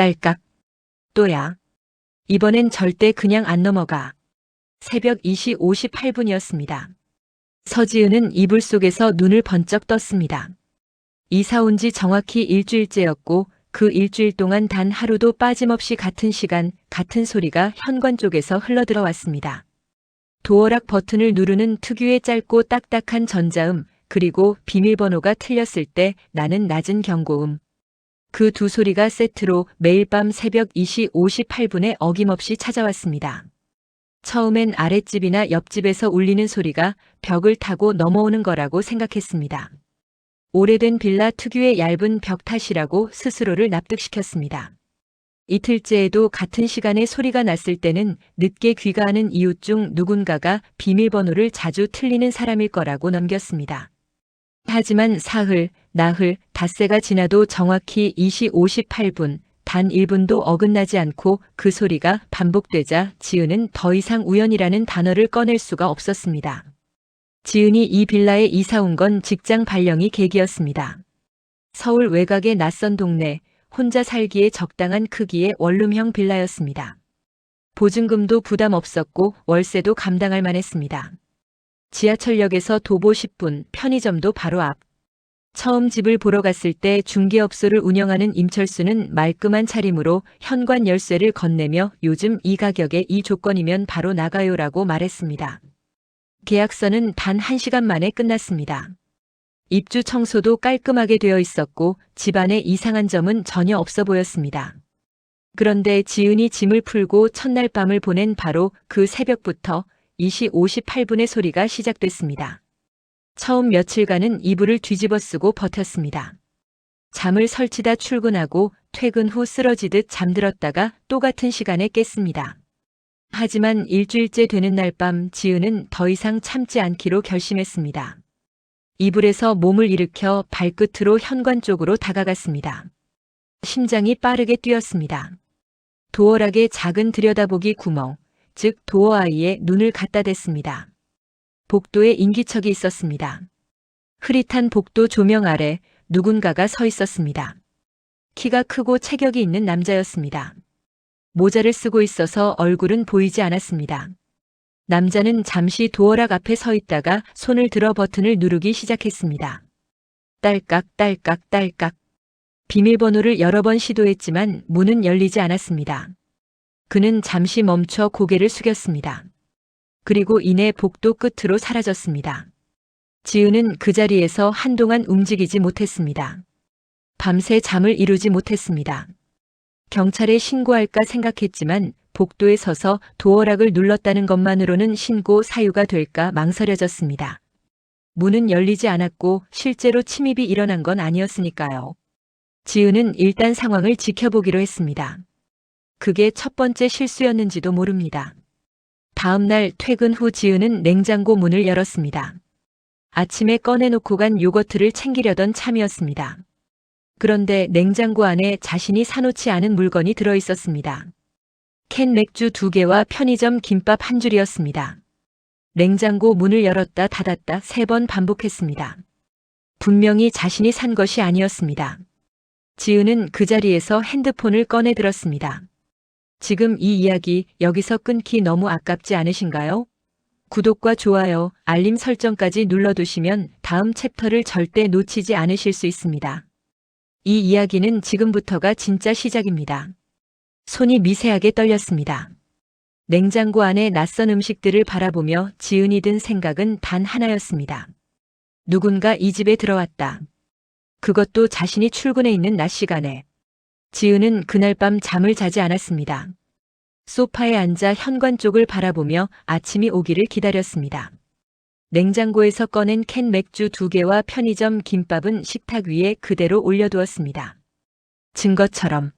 딸깍. 또야. 이번엔 절대 그냥 안 넘어가. 새벽 2시 58분이었습니다. 서지은은 이불 속에서 눈을 번쩍 떴습니다. 이사 온 지 정확히 일주일째였고 그 일주일 동안 단 하루도 빠짐없이 같은 시간, 같은 소리가 현관 쪽에서 흘러들어왔습니다. 도어락 버튼을 누르는 특유의 짧고 딱딱한 전자음, 그리고 비밀번호가 틀렸을 때 나는 낮은 경고음. 그 두 소리가 세트로 매일 밤 새벽 2시 58분에 어김없이 찾아왔습니다. 처음엔 아랫집이나 옆집에서 울리는 소리가 벽을 타고 넘어오는 거라고 생각했습니다. 오래된 빌라 특유의 얇은 벽 탓이라고 스스로를 납득시켰습니다. 이틀째에도 같은 시간에 소리가 났을 때는 늦게 귀가하는 이웃 중 누군가가 비밀번호를 자주 틀리는 사람일 거라고 넘겼습니다. 하지만 사흘, 나흘, 닷새가 지나도 정확히 2시 58분, 단 1분도 어긋나지 않고 그 소리가 반복되자 지은은 더 이상 우연이라는 단어를 꺼낼 수가 없었습니다. 지은이 이 빌라에 이사 온 건 직장 발령이 계기였습니다. 서울 외곽의 낯선 동네, 혼자 살기에 적당한 크기의 원룸형 빌라였습니다. 보증금도 부담 없었고 월세도 감당할 만했습니다. 지하철역에서 도보 10분, 편의점도 바로 앞. 처음 집을 보러 갔을 때 중개업소를 운영하는 임철수는 말끔한 차림으로 현관 열쇠를 건네며 요즘 이 가격에 이 조건이면 바로 나가요라고 말했습니다. 계약서는 단 1시간 만에 끝났습니다. 입주 청소도 깔끔하게 되어 있었고 집안에 이상한 점은 전혀 없어 보였습니다. 그런데 지은이 짐을 풀고 첫날 밤을 보낸 바로 그 새벽부터 2시 58분의 소리가 시작됐습니다. 처음 며칠간은 이불을 뒤집어 쓰고 버텼습니다. 잠을 설치다 출근하고 퇴근 후 쓰러지듯 잠들었다가 또 같은 시간에 깼습니다. 하지만 일주일째 되는 날 밤 지은은 더 이상 참지 않기로 결심했습니다. 이불에서 몸을 일으켜 발끝으로 현관 쪽으로 다가갔습니다. 심장이 빠르게 뛰었습니다. 도어락의 작은 들여다보기 구멍, 즉 도어 아이에 눈을 갖다 댔습니다. 복도에 인기척이 있었습니다. 흐릿한 복도 조명 아래 누군가가 서 있었습니다. 키가 크고 체격이 있는 남자였습니다. 모자를 쓰고 있어서 얼굴은 보이지 않았습니다. 남자는 잠시 도어락 앞에 서 있다가 손을 들어 버튼을 누르기 시작했습니다. 딸깍 딸깍 딸깍. 비밀번호를 여러 번 시도했지만 문은 열리지 않았습니다. 그는 잠시 멈춰 고개를 숙였습니다. 그리고 이내 복도 끝으로 사라졌습니다. 지은은 그 자리에서 한동안 움직이지 못했습니다. 밤새 잠을 이루지 못했습니다. 경찰에 신고할까 생각했지만 복도에 서서 도어락을 눌렀다는 것만으로는 신고 사유가 될까 망설여졌습니다. 문은 열리지 않았고 실제로 침입이 일어난 건 아니었으니까요. 지은은 일단 상황을 지켜보기로 했습니다. 그게 첫 번째 실수였는지도 모릅니다. 다음 날 퇴근 후 지은은 냉장고 문을 열었습니다. 아침에 꺼내놓고 간 요거트를 챙기려던 참이었습니다. 그런데 냉장고 안에 자신이 사놓지 않은 물건이 들어있었습니다. 캔 맥주 2개와 편의점 김밥 1줄이었습니다. 냉장고 문을 열었다 닫았다 3번 반복했습니다. 분명히 자신이 산 것이 아니었습니다. 지은은 그 자리에서 핸드폰을 꺼내 들었습니다. 지금 이 이야기 여기서 끊기 너무 아깝지 않으신가요? 구독과 좋아요, 알림 설정까지 눌러두시면 다음 챕터를 절대 놓치지 않으실 수 있습니다. 이 이야기는 지금부터가 진짜 시작입니다. 손이 미세하게 떨렸습니다. 냉장고 안에 낯선 음식들을 바라보며 지은이 든 생각은 단 하나였습니다. 누군가 이 집에 들어왔다. 그것도 자신이 출근해 있는 낮 시간에. 지은은 그날 밤 잠을 자지 않았습니다. 소파에 앉아 현관 쪽을 바라보며 아침이 오기를 기다렸습니다. 냉장고에서 꺼낸 캔 맥주 2개와 편의점 김밥은 식탁 위에 그대로 올려두었습니다. 증거처럼.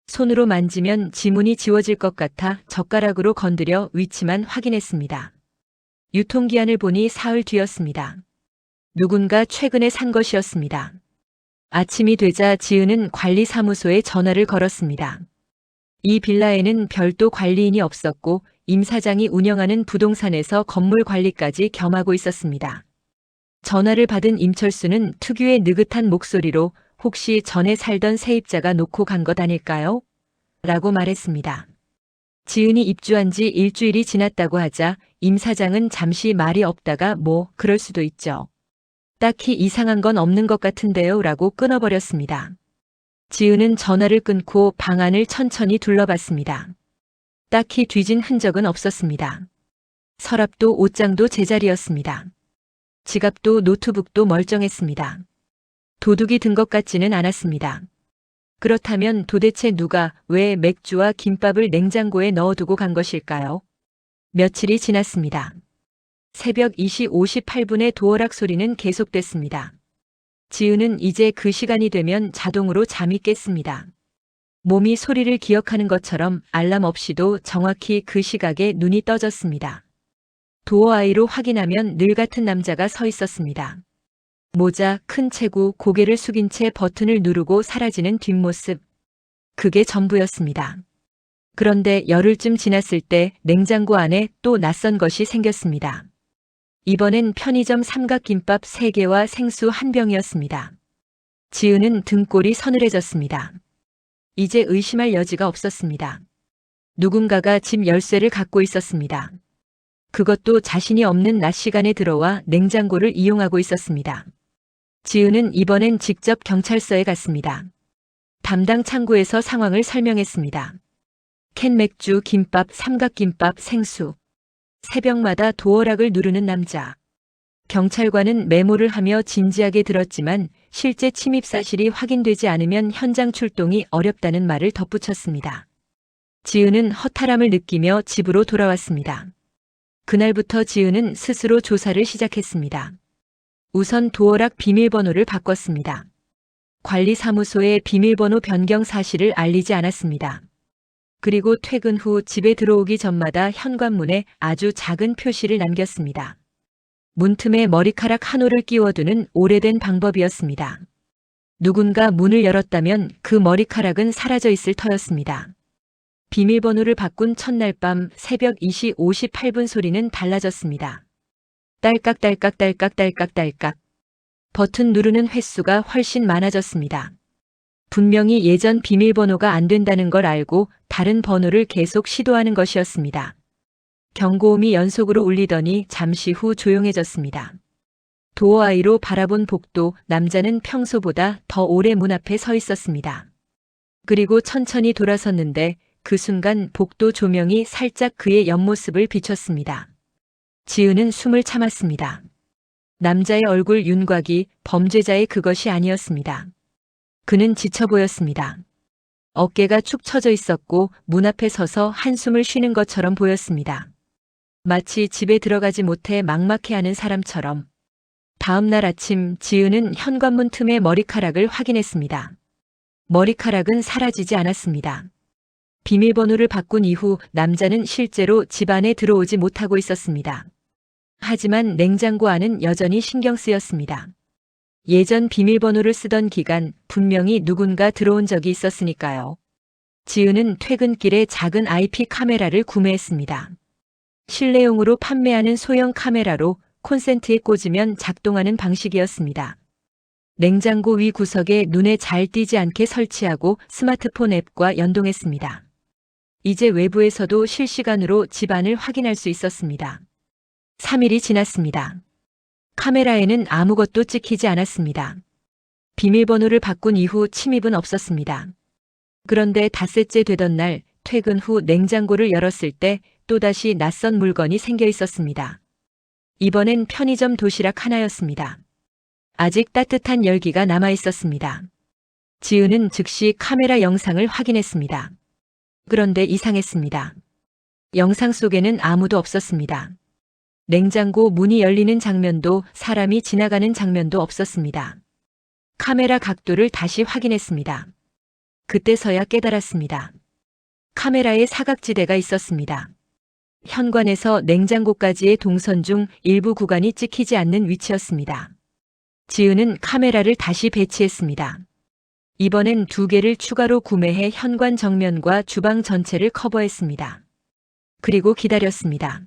손으로 만지면 지문이 지워질 것 같아 젓가락으로 건드려 위치만 확인했습니다. 유통기한을 보니 사흘 뒤였습니다. 누군가 최근에 산 것이었습니다. 아침이 되자 지은은 관리사무소에 전화를 걸었습니다. 이 빌라에는 별도 관리인이 없었고 임 사장이 운영하는 부동산에서 건물 관리까지 겸하고 있었습니다. 전화를 받은 임철수는 특유의 느긋한 목소리로 혹시 전에 살던 세입자가 놓고 간 것 아닐까요? 라고 말했습니다. 지은이 입주한 지 일주일이 지났다고 하자 임 사장은 잠시 말이 없다가 그럴 수도 있죠. 딱히 이상한 건 없는 것 같은데요 라고 끊어버렸습니다. 지은은 전화를 끊고 방 안을 천천히 둘러봤습니다. 딱히 뒤진 흔적은 없었습니다. 서랍도 옷장도 제자리였습니다. 지갑도 노트북도 멀쩡했습니다. 도둑이 든 것 같지는 않았습니다. 그렇다면 도대체 누가 왜 맥주와 김밥을 냉장고에 넣어두고 간 것일까요? 며칠이 지났습니다. 새벽 2시 58분의 도어락 소리는 계속됐습니다. 지은은 이제 그 시간이 되면 자동으로 잠이 깼습니다. 몸이 소리를 기억하는 것처럼 알람 없이도 정확히 그 시각에 눈이 떠졌습니다. 도어 아이로 확인하면 늘 같은 남자가 서 있었습니다. 모자, 큰 체구, 고개를 숙인 채 버튼을 누르고 사라지는 뒷모습. 그게 전부였습니다. 그런데 열흘쯤 지났을 때 냉장고 안에 또 낯선 것이 생겼습니다. 이번엔 편의점 삼각김밥 3개와 생수 1병이었습니다. 지은은 등골이 서늘해졌습니다. 이제 의심할 여지가 없었습니다. 누군가가 집 열쇠를 갖고 있었습니다. 그것도 자신이 없는 낮 시간에 들어와 냉장고를 이용하고 있었습니다. 지은은 이번엔 직접 경찰서에 갔습니다. 담당 창구에서 상황을 설명했습니다. 캔 맥주, 김밥, 삼각김밥, 생수. 새벽마다 도어락을 누르는 남자. 경찰관은 메모를 하며 진지하게 들었지만 실제 침입 사실이 확인되지 않으면 현장 출동이 어렵다는 말을 덧붙였습니다. 지은은 허탈함을 느끼며 집으로 돌아왔습니다. 그날부터 지은은 스스로 조사를 시작했습니다. 우선 도어락 비밀번호를 바꿨습니다. 관리사무소에 비밀번호 변경 사실을 알리지 않았습니다. 그리고 퇴근 후 집에 들어오기 전마다 현관문에 아주 작은 표시를 남겼습니다. 문틈에 머리카락 한 올을 끼워두는 오래된 방법이었습니다. 누군가 문을 열었다면 그 머리카락은 사라져 있을 터였습니다. 비밀번호를 바꾼 첫날 밤 새벽 2시 58분 소리는 달라졌습니다. 딸깍딸깍딸깍딸깍딸깍. 버튼 누르는 횟수가 훨씬 많아졌습니다. 분명히 예전 비밀번호가 안 된다는 걸 알고 다른 번호를 계속 시도하는 것이었습니다. 경고음이 연속으로 울리더니 잠시 후 조용해졌습니다. 도어 아이로 바라본 복도 남자는 평소보다 더 오래 문 앞에 서 있었습니다. 그리고 천천히 돌아섰는데 그 순간 복도 조명이 살짝 그의 옆모습을 비췄습니다. 지은은 숨을 참았습니다. 남자의 얼굴 윤곽이 범죄자의 그것이 아니었습니다. 그는 지쳐 보였습니다. 어깨가 축 처져 있었고 문 앞에 서서 한숨을 쉬는 것처럼 보였습니다. 마치 집에 들어가지 못해 막막해하는 사람처럼. 다음 날 아침 지은은 현관문 틈의 머리카락을 확인했습니다. 머리카락은 사라지지 않았습니다. 비밀번호를 바꾼 이후 남자는 실제로 집 안에 들어오지 못하고 있었습니다. 하지만 냉장고 안은 여전히 신경 쓰였습니다. 예전 비밀번호를 쓰던 기간 분명히 누군가 들어온 적이 있었으니까요. 지은은 퇴근길에 작은 IP 카메라를 구매했습니다. 실내용으로 판매하는 소형 카메라로 콘센트에 꽂으면 작동하는 방식이었습니다. 냉장고 위 구석에 눈에 잘 띄지 않게 설치하고 스마트폰 앱과 연동했습니다. 이제 외부에서도 실시간으로 집안을 확인할 수 있었습니다. 3일이 지났습니다. 카메라에는 아무것도 찍히지 않았습니다. 비밀번호를 바꾼 이후 침입은 없었습니다. 그런데 닷새째 되던 날 퇴근 후 냉장고를 열었을 때 또다시 낯선 물건이 생겨 있었습니다. 이번엔 편의점 도시락 하나였습니다. 아직 따뜻한 열기가 남아 있었습니다. 지은은 즉시 카메라 영상을 확인했습니다. 그런데 이상했습니다. 영상 속에는 아무도 없었습니다. 냉장고 문이 열리는 장면도 사람이 지나가는 장면도 없었습니다. 카메라 각도를 다시 확인했습니다. 그때서야 깨달았습니다. 카메라에 사각지대가 있었습니다. 현관에서 냉장고까지의 동선 중 일부 구간이 찍히지 않는 위치였습니다. 지은은 카메라를 다시 배치했습니다. 이번엔 2개를 추가로 구매해 현관 정면과 주방 전체를 커버했습니다. 그리고 기다렸습니다.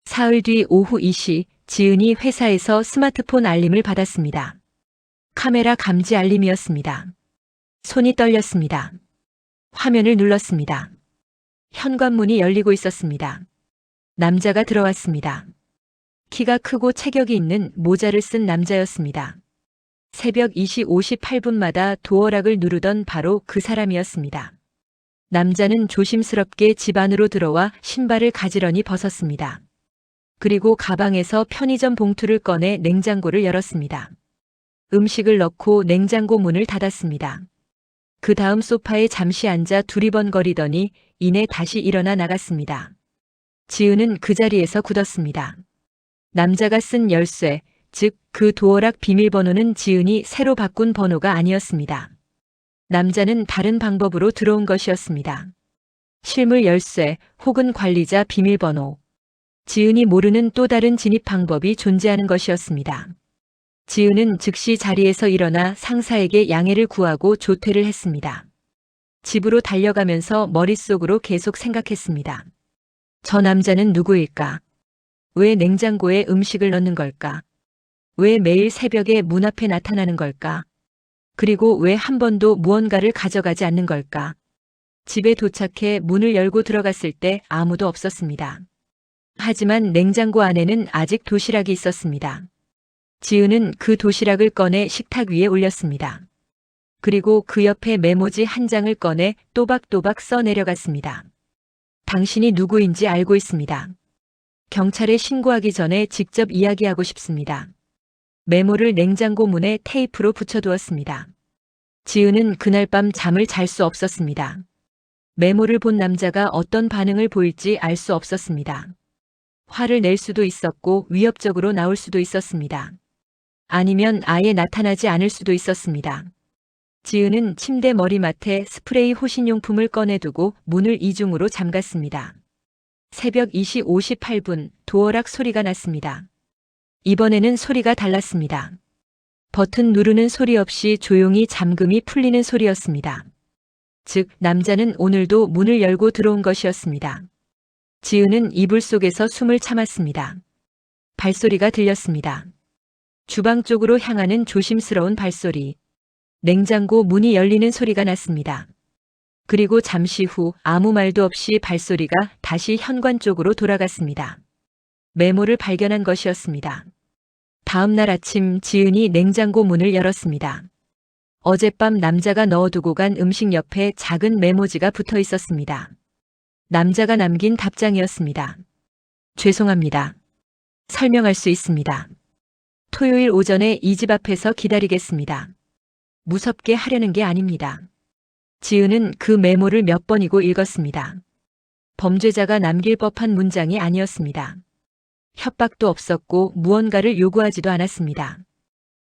사흘 뒤 오후 2시 지은이 회사에서 스마트폰 알림을 받았습니다. 카메라 감지 알림이었습니다. 손이 떨렸습니다. 화면을 눌렀습니다. 현관문이 열리고 있었습니다. 남자가 들어왔습니다. 키가 크고 체격이 있는 모자를 쓴 남자였습니다. 새벽 2시 58분마다 도어락을 누르던 바로 그 사람이었습니다. 남자는 조심스럽게 집 안으로 들어와 신발을 가지런히 벗었습니다. 그리고 가방에서 편의점 봉투를 꺼내 냉장고를 열었습니다. 음식을 넣고 냉장고 문을 닫았습니다. 그 다음 소파에 잠시 앉아 두리번거리더니 이내 다시 일어나 나갔습니다. 지은은 그 자리에서 굳었습니다. 남자가 쓴 열쇠, 즉 그 도어락 비밀번호는 지은이 새로 바꾼 번호가 아니었습니다. 남자는 다른 방법으로 들어온 것이었습니다. 실물 열쇠 혹은 관리자 비밀번호. 지은이 모르는 또 다른 진입 방법이 존재하는 것이었습니다. 지은은 즉시 자리에서 일어나 상사에게 양해를 구하고 조퇴를 했습니다. 집으로 달려가면서 머릿속으로 계속 생각했습니다. 저 남자는 누구일까? 왜 냉장고에 음식을 넣는 걸까? 왜 매일 새벽에 문 앞에 나타나는 걸까? 그리고 왜 한 번도 무언가를 가져가지 않는 걸까? 집에 도착해 문을 열고 들어갔을 때 아무도 없었습니다. 하지만 냉장고 안에는 아직 도시락이 있었습니다. 지은은 그 도시락을 꺼내 식탁 위에 올렸습니다. 그리고 그 옆에 메모지 한 장을 꺼내 또박또박 써 내려갔습니다. 당신이 누구인지 알고 있습니다. 경찰에 신고하기 전에 직접 이야기하고 싶습니다. 메모를 냉장고 문에 테이프로 붙여두었습니다. 지은은 그날 밤 잠을 잘 수 없었습니다. 메모를 본 남자가 어떤 반응을 보일지 알 수 없었습니다. 화를 낼 수도 있었고 위협적으로 나올 수도 있었습니다. 아니면 아예 나타나지 않을 수도 있었습니다. 지은은 침대 머리맡에 스프레이 호신용품을 꺼내두고 문을 이중으로 잠갔습니다. 새벽 2시 58분 도어락 소리가 났습니다. 이번에는 소리가 달랐습니다. 버튼 누르는 소리 없이 조용히 잠금이 풀리는 소리였습니다. 즉, 남자는 오늘도 문을 열고 들어온 것이었습니다. 지은은 이불 속에서 숨을 참았습니다. 발소리가 들렸습니다. 주방 쪽으로 향하는 조심스러운 발소리. 냉장고 문이 열리는 소리가 났습니다. 그리고 잠시 후 아무 말도 없이 발소리가 다시 현관 쪽으로 돌아갔습니다. 메모를 발견한 것이었습니다. 다음 날 아침 지은이 냉장고 문을 열었습니다. 어젯밤 남자가 넣어두고 간 음식 옆에 작은 메모지가 붙어 있었습니다. 남자가 남긴 답장이었습니다. 죄송합니다. 설명할 수 있습니다. 토요일 오전에 이 집 앞에서 기다리겠습니다. 무섭게 하려는 게 아닙니다. 지은은 그 메모를 몇 번이고 읽었습니다. 범죄자가 남길 법한 문장이 아니었습니다. 협박도 없었고 무언가를 요구하지도 않았습니다.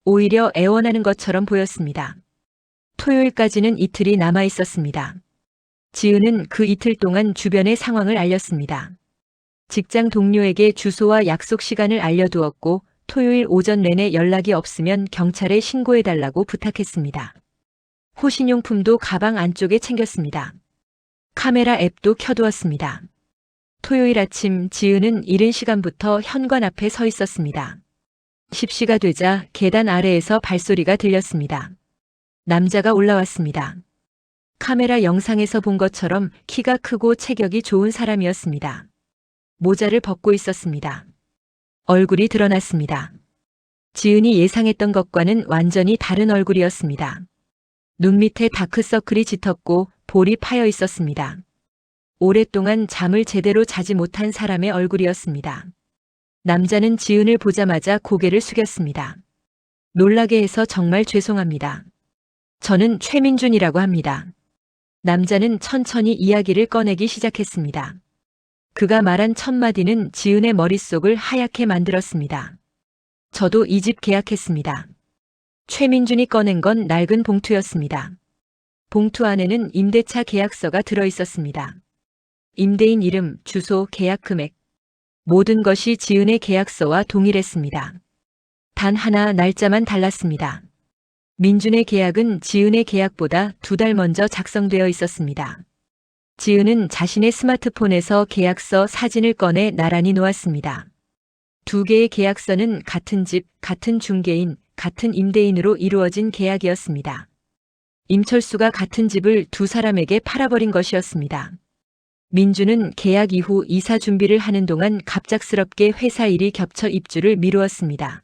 오히려 애원하는 것처럼 보였습니다. 토요일까지는 이틀이 남아 있었습니다. 지은은 그 이틀 동안 주변의 상황을 알렸습니다. 직장 동료에게 주소와 약속 시간을 알려두었고 토요일 오전 내내 연락이 없으면 경찰에 신고해달라고 부탁했습니다. 호신용품도 가방 안쪽에 챙겼습니다. 카메라 앱도 켜두었습니다. 토요일 아침 지은은 이른 시간부터 현관 앞에 서 있었습니다. 10시가 되자 계단 아래에서 발소리가 들렸습니다. 남자가 올라왔습니다. 카메라 영상에서 본 것처럼 키가 크고 체격이 좋은 사람이었습니다. 모자를 벗고 있었습니다. 얼굴이 드러났습니다. 지은이 예상했던 것과는 완전히 다른 얼굴이었습니다. 눈 밑에 다크서클이 짙었고 볼이 파여 있었습니다. 오랫동안 잠을 제대로 자지 못한 사람의 얼굴이었습니다. 남자는 지은을 보자마자 고개를 숙였습니다. 놀라게 해서 정말 죄송합니다. 저는 최민준이라고 합니다. 남자는 천천히 이야기를 꺼내기 시작했습니다. 그가 말한 첫 마디는 지은의 머릿속을 하얗게 만들었습니다. 저도 이 집 계약했습니다. 최민준이 꺼낸 건 낡은 봉투였습니다. 봉투 안에는 임대차 계약서가 들어 있었습니다. 임대인 이름, 주소, 계약 금액. 모든 것이 지은의 계약서와 동일했습니다. 단 하나 날짜만 달랐습니다. 민준의 계약은 지은의 계약보다 2달 먼저 작성되어 있었습니다. 지은은 자신의 스마트폰에서 계약서 사진을 꺼내 나란히 놓았습니다. 2개의 계약서는 같은 집, 같은 중개인, 같은 임대인으로 이루어진 계약이었습니다. 임철수가 같은 집을 두 사람에게 팔아버린 것이었습니다. 민주는 계약 이후 이사 준비를 하는 동안 갑작스럽게 회사 일이 겹쳐 입주를 미루었습니다.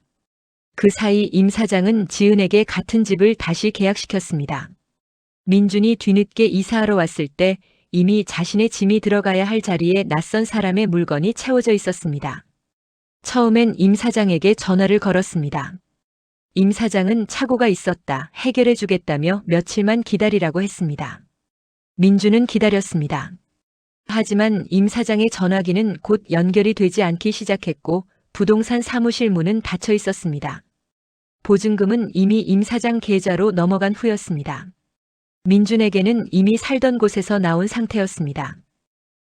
그 사이 임 사장은 지은에게 같은 집을 다시 계약시켰습니다. 민준이 뒤늦게 이사하러 왔을 때 이미 자신의 짐이 들어가야 할 자리에 낯선 사람의 물건이 채워져 있었습니다. 처음엔 임 사장에게 전화를 걸었습니다. 임 사장은 착오가 있었다, 해결해 주겠다며 며칠만 기다리라고 했습니다. 민주는 기다렸습니다. 하지만 임 사장의 전화기는 곧 연결이 되지 않기 시작했고 부동산 사무실 문은 닫혀 있었습니다. 보증금은 이미 임 사장 계좌로 넘어간 후였습니다. 민준에게는 이미 살던 곳에서 나온 상태였습니다.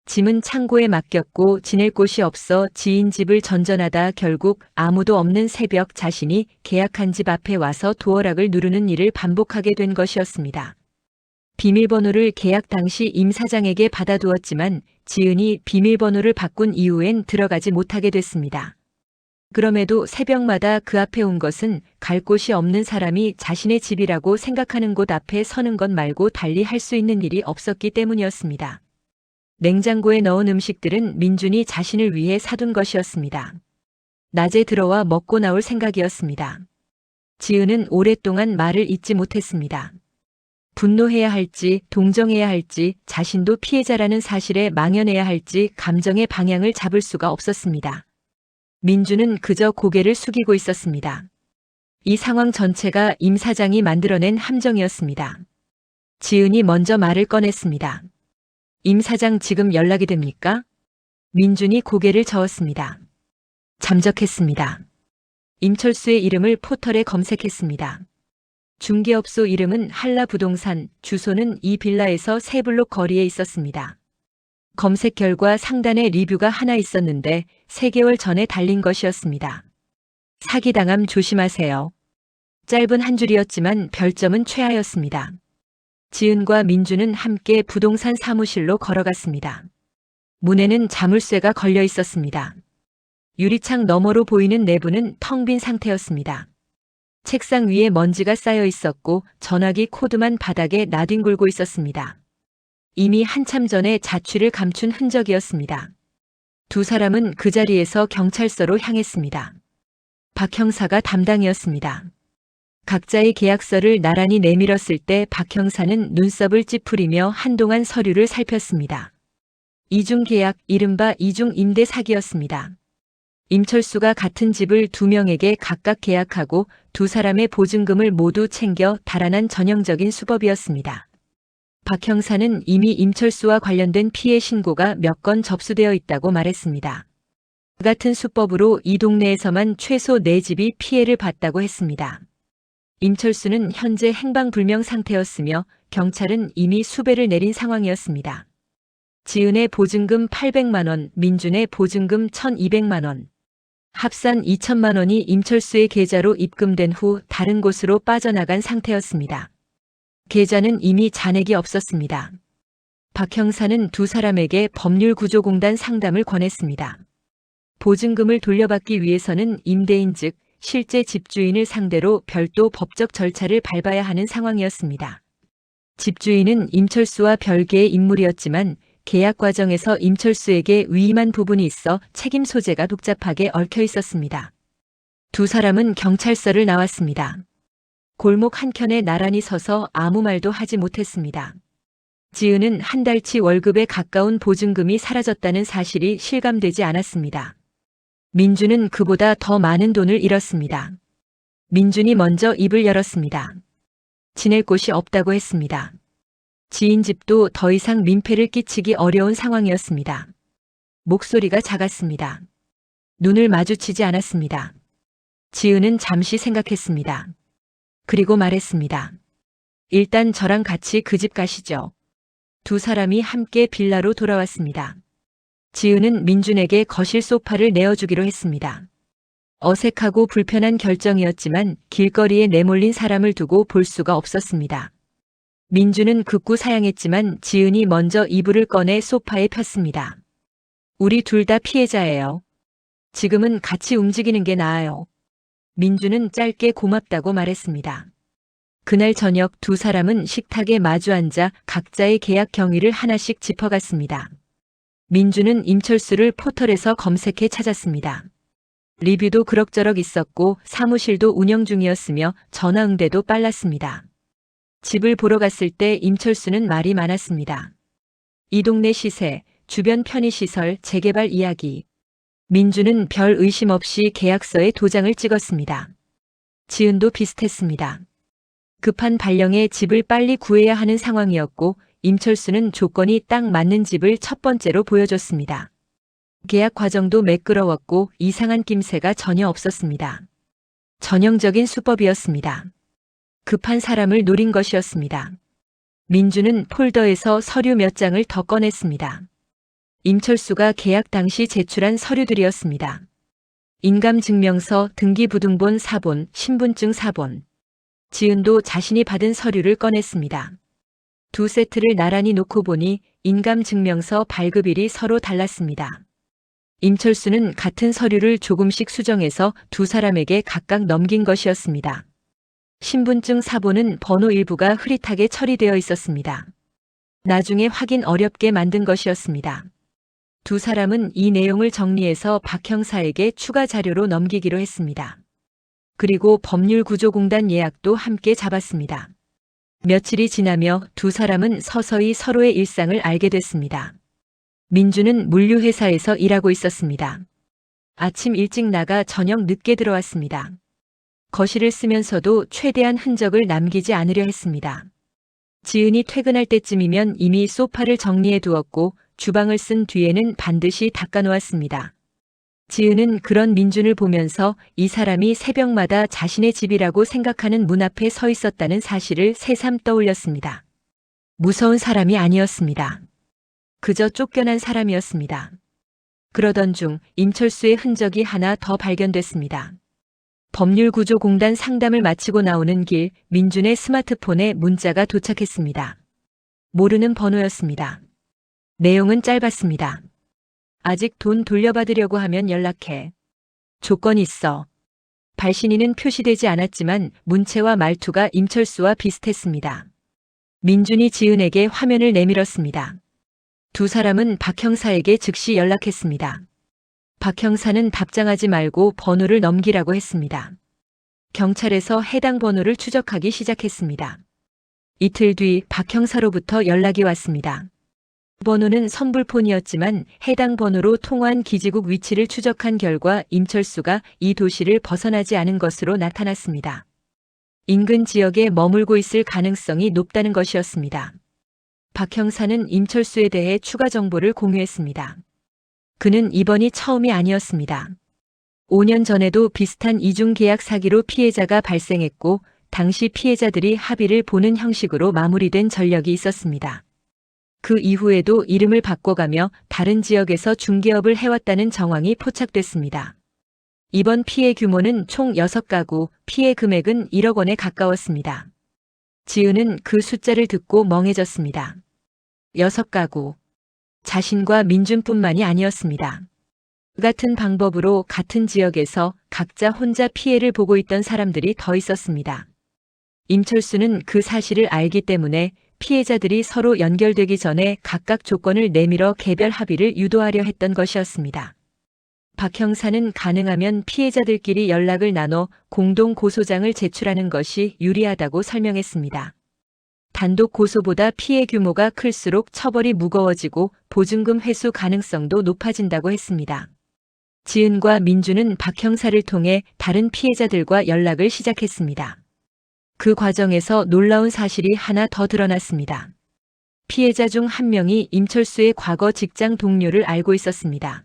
짐은 창고에 맡겼고 지낼 곳이 없어 지인 집을 전전하다 결국 아무도 없는 새벽 자신이 계약한 집 앞에 와서 도어락을 누르는 일을 반복하게 된 것이었습니다. 비밀번호를 계약 당시 임 사장에게 받아두었지만 지은이 비밀번호를 바꾼 이후엔 들어가지 못하게 됐습니다. 그럼에도 새벽마다 그 앞에 온 것은 갈 곳이 없는 사람이 자신의 집이라고 생각하는 곳 앞에 서는 것 말고 달리 할 수 있는 일이 없었기 때문이었습니다. 냉장고에 넣은 음식들은 민준이 자신을 위해 사둔 것이었습니다. 낮에 들어와 먹고 나올 생각이었습니다. 지은은 오랫동안 말을 잇지 못했습니다. 분노해야 할지, 동정해야 할지, 자신도 피해자라는 사실에 망연해야 할지 감정의 방향을 잡을 수가 없었습니다. 민주는 그저 고개를 숙이고 있었습니다. 이 상황 전체가 임 사장이 만들어낸 함정이었습니다. 지은이 먼저 말을 꺼냈습니다. 임 사장 지금 연락이 됩니까? 민준이 고개를 저었습니다. 잠적했습니다. 임철수의 이름을 포털에 검색했습니다. 중개업소 이름은 한라부동산, 주소는 이 빌라에서 3블록 거리에 있었습니다. 검색 결과 상단에 리뷰가 하나 있었는데 3개월 전에 달린 것이었습니다. 사기당함 조심하세요. 짧은 한 줄이었지만 별점은 최하였습니다. 지은과 민주는 함께 부동산 사무실로 걸어갔습니다. 문에는 자물쇠가 걸려 있었습니다. 유리창 너머로 보이는 내부는 텅 빈 상태였습니다. 책상 위에 먼지가 쌓여 있었고 전화기 코드만 바닥에 나뒹굴고 있었습니다. 이미 한참 전에 자취를 감춘 흔적이었습니다. 두 사람은 그 자리에서 경찰서로 향했습니다. 박 형사가 담당이었습니다. 각자의 계약서를 나란히 내밀었을 때 박 형사는 눈썹을 찌푸리며 한동안 서류를 살폈습니다. 이중계약, 이른바 이중임대 사기였습니다. 임철수가 같은 집을 2명에게 각각 계약하고 두 사람의 보증금을 모두 챙겨 달아난 전형적인 수법이었습니다. 박 형사는 이미 임철수와 관련된 피해 신고가 몇 건 접수되어 있다고 말했습니다. 그 같은 수법으로 이 동네에서만 최소 4집이 피해를 봤다고 했습니다. 임철수는 현재 행방불명 상태였으며 경찰은 이미 수배를 내린 상황이었습니다. 지은의 보증금 800만 원, 민준의 보증금 1200만 원. 합산 2천만 원이 임철수의 계좌로 입금된 후 다른 곳으로 빠져나간 상태였습니다. 계좌는 이미 잔액이 없었습니다. 박 형사는 두 사람에게 법률구조공단 상담을 권했습니다. 보증금을 돌려받기 위해서는 임대인 즉 실제 집주인을 상대로 별도 법적 절차를 밟아야 하는 상황이었습니다. 집주인은 임철수와 별개의 인물이었지만 계약 과정에서 임철수에게 위임한 부분이 있어 책임 소재가 복잡하게 얽혀 있었습니다. 두 사람은 경찰서를 나왔습니다. 골목 한켠에 나란히 서서 아무 말도 하지 못했습니다. 지은은 한 달치 월급에 가까운 보증금이 사라졌다는 사실이 실감되지 않았습니다. 민준은 그보다 더 많은 돈을 잃었습니다. 민준이 먼저 입을 열었습니다. 지낼 곳이 없다고 했습니다. 지인 집도 더 이상 민폐를 끼치기 어려운 상황이었습니다. 목소리가 작았습니다. 눈을 마주치지 않았습니다. 지은은 잠시 생각했습니다. 그리고 말했습니다. 일단 저랑 같이 그 집 가시죠. 두 사람이 함께 빌라로 돌아왔습니다. 지은은 민준에게 거실 소파를 내어주기로 했습니다. 어색하고 불편한 결정이었지만 길거리에 내몰린 사람을 두고 볼 수가 없었습니다. 민준은 극구 사양했지만 지은이 먼저 이불을 꺼내 소파에 폈습니다. 우리 둘 다 피해자예요. 지금은 같이 움직이는 게 나아요. 민준은 짧게 고맙다고 말했습니다. 그날 저녁 두 사람은 식탁에 마주 앉아 각자의 계약 경위를 하나씩 짚어갔습니다. 민주는 임철수를 포털에서 검색해 찾았습니다. 리뷰도 그럭저럭 있었고 사무실도 운영 중이었으며 전화 응대도 빨랐습니다. 집을 보러 갔을 때 임철수는 말이 많았습니다. 이 동네 시세, 주변 편의시설, 재개발 이야기. 민주는 별 의심 없이 계약서에 도장을 찍었습니다. 지은도 비슷했습니다. 급한 발령에 집을 빨리 구해야 하는 상황이었고 임철수는 조건이 딱 맞는 집을 첫 번째로 보여줬습니다. 계약 과정도 매끄러웠고 이상한 낌새가 전혀 없었습니다. 전형적인 수법이었습니다. 급한 사람을 노린 것이었습니다. 민주는 폴더에서 서류 몇 장을 더 꺼냈습니다. 임철수가 계약 당시 제출한 서류들이었습니다. 인감증명서, 등기부등본 사본, 신분증 사본. 지은도 자신이 받은 서류를 꺼냈습니다. 두 세트를 나란히 놓고 보니 인감증명서 발급일이 서로 달랐습니다. 임철수는 같은 서류를 조금씩 수정해서 두 사람에게 각각 넘긴 것이었습니다. 신분증 사본은 번호 일부가 흐릿하게 처리되어 있었습니다. 나중에 확인 어렵게 만든 것이었습니다. 두 사람은 이 내용을 정리해서 박 형사에게 추가 자료로 넘기기로 했습니다. 그리고 법률구조공단 예약도 함께 잡았습니다. 며칠이 지나며 두 사람은 서서히 서로의 일상을 알게 됐습니다. 민주는 물류회사에서 일하고 있었습니다. 아침 일찍 나가 저녁 늦게 들어왔습니다. 거실을 쓰면서도 최대한 흔적을 남기지 않으려 했습니다. 지은이 퇴근할 때쯤이면 이미 소파를 정리해 두었고 주방을 쓴 뒤에는 반드시 닦아 놓았습니다. 지은은 그런 민준을 보면서 이 사람이 새벽마다 자신의 집이라고 생각하는 문 앞에 서 있었다는 사실을 새삼 떠올렸습니다. 무서운 사람이 아니었습니다. 그저 쫓겨난 사람이었습니다. 그러던 중 임철수의 흔적이 하나 더 발견됐습니다. 법률구조공단 상담을 마치고 나오는 길 민준의 스마트폰에 문자가 도착했습니다. 모르는 번호였습니다. 내용은 짧았습니다. 아직 돈 돌려받으려고 하면 연락해. 조건이 있어. 발신인은 표시되지 않았지만 문체와 말투가 임철수와 비슷했습니다. 민준이 지은에게 화면을 내밀었습니다. 두 사람은 박 형사에게 즉시 연락했습니다. 박 형사는 답장하지 말고 번호를 넘기라고 했습니다. 경찰에서 해당 번호를 추적하기 시작했습니다. 이틀 뒤 박 형사로부터 연락이 왔습니다. 번호는 선불폰이었지만 해당 번호로 통화한 기지국 위치를 추적한 결과 임철수가 이 도시를 벗어나지 않은 것으로 나타났습니다. 인근 지역에 머물고 있을 가능성이 높다는 것이었습니다. 박 형사는 임철수에 대해 추가 정보를 공유했습니다. 그는 이번이 처음이 아니었습니다. 5년 전에도 비슷한 이중계약 사기로 피해자가 발생했고 당시 피해자들이 합의를 보는 형식으로 마무리된 전력이 있었습니다. 그 이후에도 이름을 바꿔가며 다른 지역에서 중개업을 해왔다는 정황이 포착됐습니다. 이번 피해 규모는 총 6가구, 피해 금액은 1억 원에 가까웠습니다. 지은은 그 숫자를 듣고 멍해졌습니다. 6가구. 자신과 민준뿐만이 아니었습니다. 같은 방법으로 같은 지역에서 각자 혼자 피해를 보고 있던 사람들이 더 있었습니다. 임철수는 그 사실을 알기 때문에 피해자들이 서로 연결되기 전에 각각 조건을 내밀어 개별 합의를 유도하려 했던 것이었습니다. 박 형사는 가능하면 피해자들끼리 연락을 나눠 공동 고소장을 제출하는 것이 유리하다고 설명했습니다. 단독 고소보다 피해 규모가 클수록 처벌이 무거워지고 보증금 회수 가능성도 높아진다고 했습니다. 지은과 민주는 박 형사를 통해 다른 피해자들과 연락을 시작했습니다. 그 과정에서 놀라운 사실이 하나 더 드러났습니다. 피해자 중 한 명이 임철수의 과거 직장 동료를 알고 있었습니다.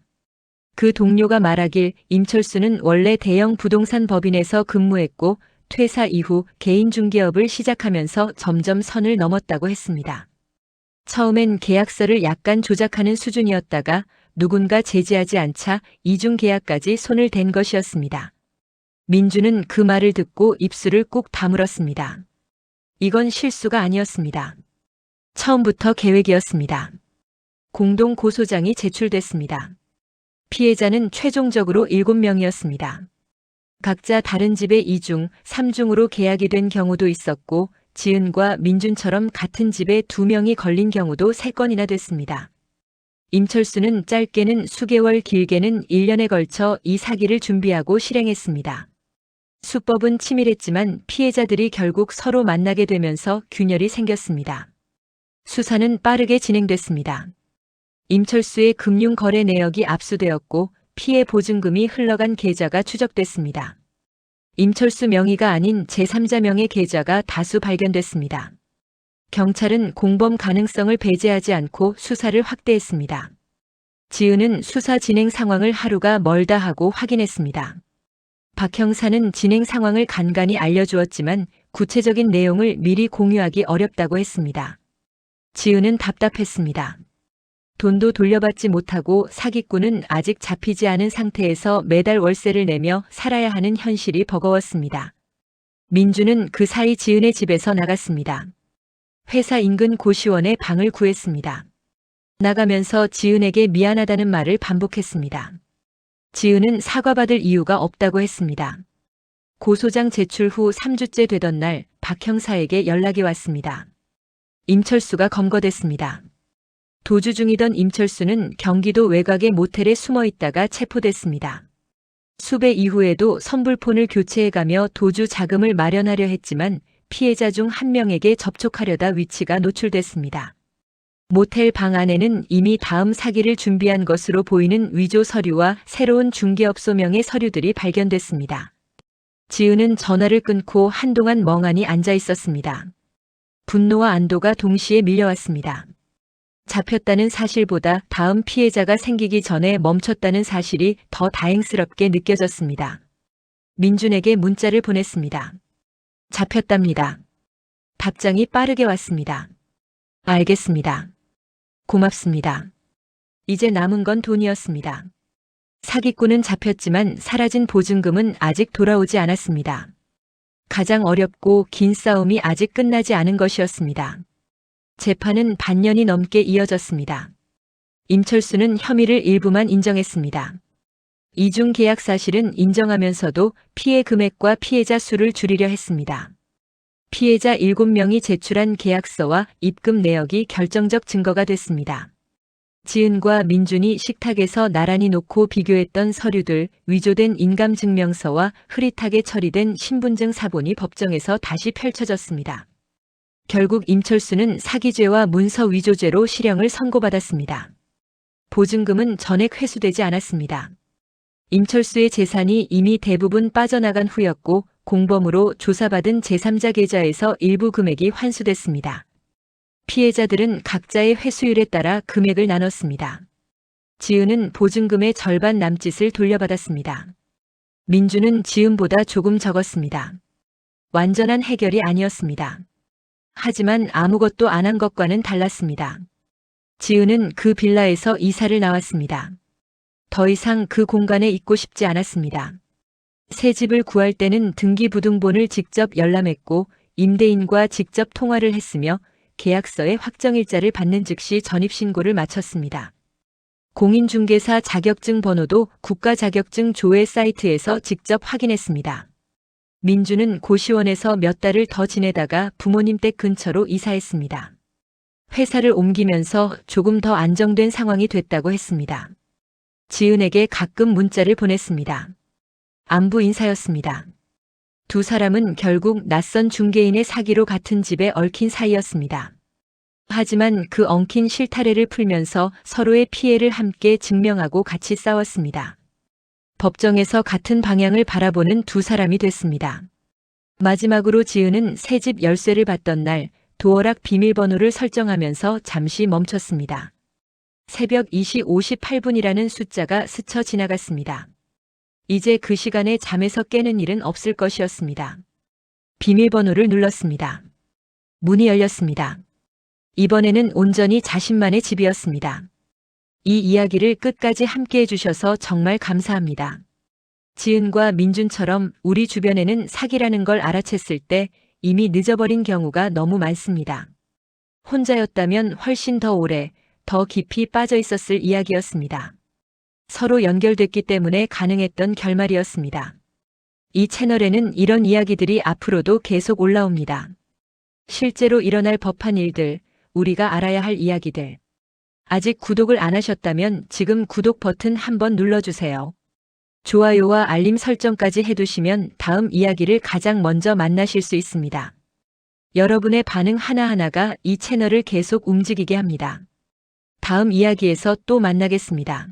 그 동료가 말하길 임철수는 원래 대형 부동산 법인에서 근무했고 퇴사 이후 개인 중개업을 시작하면서 점점 선을 넘었다고 했습니다. 처음엔 계약서를 약간 조작하는 수준이었다가 누군가 제지하지 않자 이중계약까지 손을 댄 것이었습니다. 민주는 그 말을 듣고 입술을 꾹 다물었습니다. 이건 실수가 아니었습니다. 처음부터 계획이었습니다. 공동 고소장이 제출됐습니다. 피해자는 최종적으로 7명이었습니다. 각자 다른 집에 2중, 3중으로 계약이 된 경우도 있었고 지은과 민준처럼 같은 집에 2명이 걸린 경우도 3건이나 됐습니다. 임철수는 짧게는 수개월, 길게는 1년에 걸쳐 이 사기를 준비하고 실행했습니다. 수법은 치밀했지만 피해자들이 결국 서로 만나게 되면서 균열이 생겼습니다. 수사는 빠르게 진행됐습니다. 임철수의 금융거래 내역이 압수되었고 피해 보증금이 흘러간 계좌가 추적됐습니다. 임철수 명의가 아닌 제3자 명의 계좌가 다수 발견됐습니다. 경찰은 공범 가능성을 배제하지 않고 수사를 확대했습니다. 지은은 수사 진행 상황을 하루가 멀다 하고 확인했습니다. 박 형사는 진행 상황을 간간히 알려주었지만 구체적인 내용을 미리 공유하기 어렵다고 했습니다. 지은은 답답했습니다. 돈도 돌려받지 못하고 사기꾼은 아직 잡히지 않은 상태에서 매달 월세를 내며 살아야 하는 현실이 버거웠습니다. 민주는 그 사이 지은의 집에서 나갔습니다. 회사 인근 고시원에 방을 구했습니다. 나가면서 지은에게 미안하다는 말을 반복했습니다. 지은은 사과받을 이유가 없다고 했습니다. 고소장 제출 후 3주째 되던 날 박 형사에게 연락이 왔습니다. 임철수가 검거됐습니다. 도주 중이던 임철수는 경기도 외곽의 모텔에 숨어 있다가 체포됐습니다. 수배 이후에도 선불폰을 교체해가며 도주 자금을 마련하려 했지만 피해자 중 한 명에게 접촉하려다 위치가 노출됐습니다. 모텔 방 안에는 이미 다음 사기를 준비한 것으로 보이는 위조 서류와 새로운 중개업소명의 서류들이 발견됐습니다. 지은은 전화를 끊고 한동안 멍하니 앉아 있었습니다. 분노와 안도가 동시에 밀려왔습니다. 잡혔다는 사실보다 다음 피해자가 생기기 전에 멈췄다는 사실이 더 다행스럽게 느껴졌습니다. 민준에게 문자를 보냈습니다. 잡혔답니다. 답장이 빠르게 왔습니다. 알겠습니다. 고맙습니다. 이제 남은 건 돈이었습니다. 사기꾼은 잡혔지만 사라진 보증금은 아직 돌아오지 않았습니다. 가장 어렵고 긴 싸움이 아직 끝나지 않은 것이었습니다. 재판은 반년이 넘게 이어졌습니다. 임철수는 혐의를 일부만 인정했습니다. 이중 계약 사실은 인정하면서도 피해 금액과 피해자 수를 줄이려 했습니다. 피해자 7명이 제출한 계약서와 입금 내역이 결정적 증거가 됐습니다. 지은과 민준이 식탁에서 나란히 놓고 비교했던 서류들, 위조된 인감증명서와 흐릿하게 처리된 신분증 사본이 법정에서 다시 펼쳐졌습니다. 결국 임철수는 사기죄와 문서 위조죄로 실형을 선고받았습니다. 보증금은 전액 회수되지 않았습니다. 임철수의 재산이 이미 대부분 빠져나간 후였고 공범으로 조사받은 제3자 계좌에서 일부 금액이 환수됐습니다. 피해자들은 각자의 회수율에 따라 금액을 나눴습니다. 지은은 보증금의 절반 남짓을 돌려받았습니다. 민주는 지은보다 조금 적었습니다. 완전한 해결이 아니었습니다. 하지만 아무것도 안 한 것과는 달랐습니다. 지은은 그 빌라에서 이사를 나왔습니다. 더 이상 그 공간에 있고 싶지 않았습니다. 새 집을 구할 때는 등기부등본을 직접 열람했고 임대인과 직접 통화를 했으며 계약서에 확정일자를 받는 즉시 전입신고를 마쳤습니다. 공인중개사 자격증 번호도 국가자격증 조회 사이트에서 직접 확인했습니다. 민주는 고시원에서 몇 달을 더 지내다가 부모님 댁 근처로 이사했습니다. 회사를 옮기면서 조금 더 안정된 상황이 됐다고 했습니다. 지은에게 가끔 문자를 보냈습니다. 안부 인사였습니다. 두 사람은 결국 낯선 중개인의 사기로 같은 집에 얽힌 사이였습니다. 하지만 그 엉킨 실타래를 풀면서 서로의 피해를 함께 증명하고 같이 싸웠습니다. 법정에서 같은 방향을 바라보는 두 사람이 됐습니다. 마지막으로 지은은 새 집 열쇠를 받던 날 도어락 비밀번호를 설정하면서 잠시 멈췄습니다. 새벽 2시 58분이라는 숫자가 스쳐 지나갔습니다. 이제 그 시간에 잠에서 깨는 일은 없을 것이었습니다. 비밀번호를 눌렀습니다. 문이 열렸습니다. 이번에는 온전히 자신만의 집이었습니다. 이 이야기를 끝까지 함께 해주셔서 정말 감사합니다. 지은과 민준처럼 우리 주변에는 사기라는 걸 알아챘을 때 이미 늦어버린 경우가 너무 많습니다. 혼자였다면 훨씬 더 오래, 더 깊이 빠져 있었을 이야기였습니다. 서로 연결됐기 때문에 가능했던 결말이었습니다. 이 채널에는 이런 이야기들이 앞으로도 계속 올라옵니다. 실제로 일어날 법한 일들, 우리가 알아야 할 이야기들. 아직 구독을 안 하셨다면 지금 구독 버튼 한번 눌러주세요. 좋아요와 알림 설정까지 해두시면 다음 이야기를 가장 먼저 만나실 수 있습니다. 여러분의 반응 하나하나가 이 채널을 계속 움직이게 합니다. 다음 이야기에서 또 만나겠습니다.